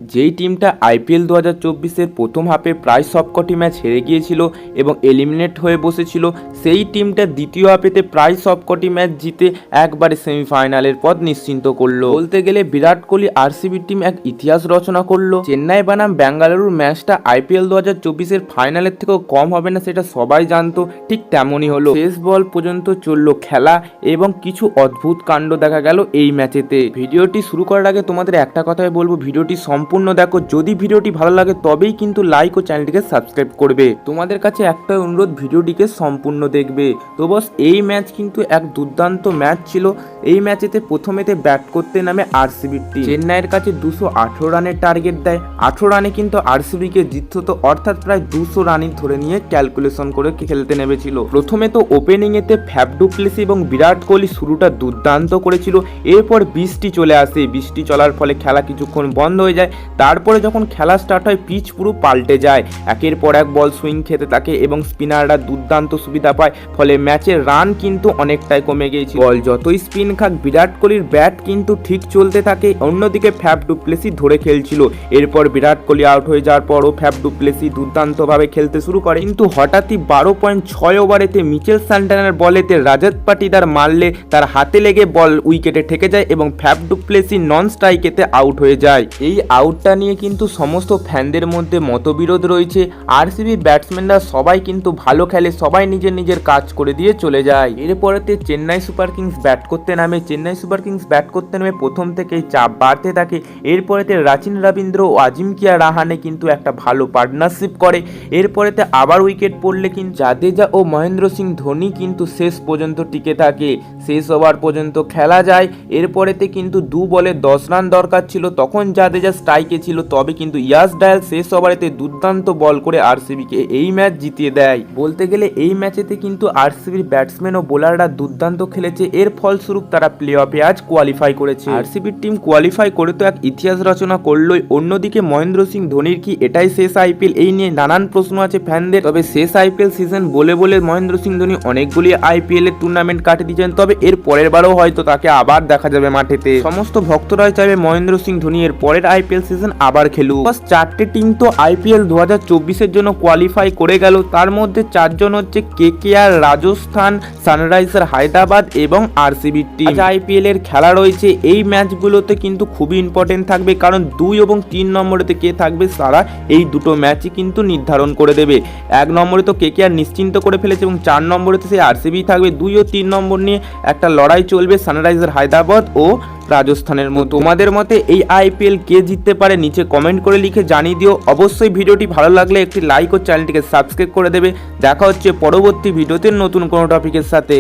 যেই টিমটা আইপিএল 2024-এর প্রথম হাফে প্রায় সবকটি ম্যাচ হেরে গিয়েছিল এবং এলিমিনেট হয়ে বসেছিল, সেই টিমটা দ্বিতীয় হাফেতে প্রায় সবকটি ম্যাচ জিতে একবারে সেমিফাইনালের পথ নিশ্চিন্ত করলো। বলতে গেলে বিরাট কোহলি আরসিবি টিম এক ইতিহাস রচনা করলো। চেন্নাই বনাম বেঙ্গালুরুর ম্যাচটা আইপিএল 2024-এর ফাইনালের থেকেও কম হবে না সেটা সবাই জানতো, ঠিক তেমনই হলো। শেষ বল পর্যন্ত চললো খেলা এবং কিছু অদ্ভুত কাণ্ড দেখা গেল এই ম্যাচেতে। ভিডিওটি শুরু করার আগে তোমাদের একটা কথাই বলবো, ভিডিওটি সম্পূর্ণ দেখো। যদি ভিডিওটি ভালো লাগে তবেই কিন্তু লাইক ও চ্যানেলটিকে সাবস্ক্রাইব করবে। তোমাদের কাছে একটা অনুরোধ, ভিডিওটিকে সম্পূর্ণ দেখবে। তো বস, এই ম্যাচ কিন্তু এক দুর্দান্ত ম্যাচ ছিল। এই ম্যাচেতে প্রথমেতে ব্যাট করতে নামে আরসিবি টিম। চেন্নাইয়ের কাছে 218 রানের টার্গেট দেয়। 18 রানে কিন্তু আরসিবিকে জিততে হতো, অর্থাৎ প্রায় 200 রানই ধরে নিয়ে ক্যালকুলেশন করে খেলতে নেমেছিল। প্রথমে তো ওপেনিং এতে ফ্যাফ ডু প্লেসি এবং বিরাট কোহলি শুরুটা দুর্দান্ত করেছিল। এরপর বৃষ্টি চলে আসে। বৃষ্টি চলার ফলে খেলা কিছুক্ষণ বন্ধ হয়ে যায়। তারপরে যখন খেলা স্টার্ট হয়, পিচ পুরো পাল্টে যায়। একের পর এক বল সুইং খেতে থাকে এবং স্পিনাররা দুর্দান্ত সুবিধা পায়, ফলে ম্যাচের রান কিন্তু অনেকটাই কমে গিয়েছিল। বল যতই স্পিন খাক, বিরাট কোহলির ব্যাট কিন্তু ঠিক চলতে থাকে। অন্যদিকে ফ্যাফ ডু প্লেসি ধরে খেলছিল। এরপর বিরাট কোহলি আউট হয়ে যাওয়ার পরও ফ্যাফ ডু প্লেসি দুর্দান্তভাবে খেলতে শুরু করে, কিন্তু হঠাৎই 12.6 ওভারেতে মিচেল স্যান্টনারের বলেতে রাজত পাটিদার মারলে তার হাতে লেগে বল উইকেটে ঠেকে যায় এবং ফ্যাফ ডু প্লেসি নন স্ট্রাইকেতে আউট হয়ে যায়। এই আউটটা নিয়ে কিন্তু সমস্ত ফ্যানদের মধ্যে মতবিরোধ রয়েছে। আরসিবি ব্যাটসম্যানরা সবাই কিন্তু ভালো খেলে, সবাই নিজের নিজের কাজ করে দিয়ে চলে যায়। এরপরেতে চেন্নাই সুপার কিংস ব্যাট করতে নামে। চেন্নাই সুপার কিংস ব্যাট করতে নামে প্রথম থেকেই চাপ বাড়তে থাকে। এরপরেতে রাচিন রবীন্দ্র ও আজিঙ্কিয়া রাহানে কিন্তু একটা ভালো পার্টনারশিপ করে। এরপরেতে আবার উইকেট পড়লে কিন্তু জাদেজা ও মহেন্দ্র সিং ধোনি কিন্তু শেষ পর্যন্ত টিকে থাকে। শেষ ওভার পর্যন্ত খেলা যায়। এরপরেতে কিন্তু 2 বলে 10 রান দরকার ছিল, তখন জাদেজা স্ট্রাইকে ছিল, তবে কিন্তু ইয়াস ডায়াল শেষ ওভারেতে দুর্দান্ত বল করে আরসিবিকে এই ম্যাচ জিতিয়ে দেয়। বলতে গেলে এই ম্যাচেতে কিন্তু আরসিবির ব্যাটসম্যান ও বোলাররা দুর্দান্ত খেলেছে। এর ফলস্বরূপ তারা প্লে অফে আজ কোয়ালিফাই করেছে। আরসিবির টিম কোয়ালিফাই করে তো এক ইতিহাস রচনা করলোই। অন্যদিকে মহেন্দ্র সিং ধোনির কি এটাই শেষ আইপিএল? এই নিয়ে নানান প্রশ্ন আছে ফ্যানদের। তবে শেষ আইপিএল সিজন বলে বলে মহেন্দ্র সিং ধোনি অনেকগুলি আইপিএল এর টুর্নামেন্ট কাটিয়ে দিয়েছেন, তবে এর পরের বারও হয়তো তাকে আবার দেখা যাবে মাঠেতে। সমস্ত ভক্তরাই চাইবে মহেন্দ্র সিং ধোনি এর পরের আইপিএল সিজন আবার খেলুক। বাস 4টে টিম তো আইপিএল 2024-এর জন্য কোয়ালিফাই করে গেল। তার মধ্যে 4 জন হচ্ছে কেকেআর, রাজস্থান, সানরাইজার হায়দ্রাবাদ এবং আরসিবি টিম। আজ আইপিএল এর খেলা রয়েছে। এই ম্যাচগুলোতে কিন্তু খুবই ইম্পর্টেন্ট থাকবে, কারণ 2 এবং 3 নম্বরেতে কে থাকবে তারা এই দুটো ম্যাচই কিন্তু নির্ধারণ করে দেবে। 1 নম্বরে তো কেকেআর নিশ্চিন্ত করে ফেলেছে এবং 4 নম্বরেতে সেই আরসিবি থাকবে। 2 ও 3 নম্বর নিয়ে একটা লড়াই চলবে সানরাইজার হায়দ্রাবাদ ও রাজস্থানের মতো। তোমাদের মতে এই আইপিএল কে জিততে পারে নিচে কমেন্ট করে লিখে জানিয়ে দিও। অবশ্যই ভিডিওটি ভালো লাগলে একটি লাইক ও চ্যানেলটিকে সাবস্ক্রাইব করে দেবে। দেখা হচ্ছে পরবর্তী ভিডিওতে নতুন কোনো টপিকের সাথে।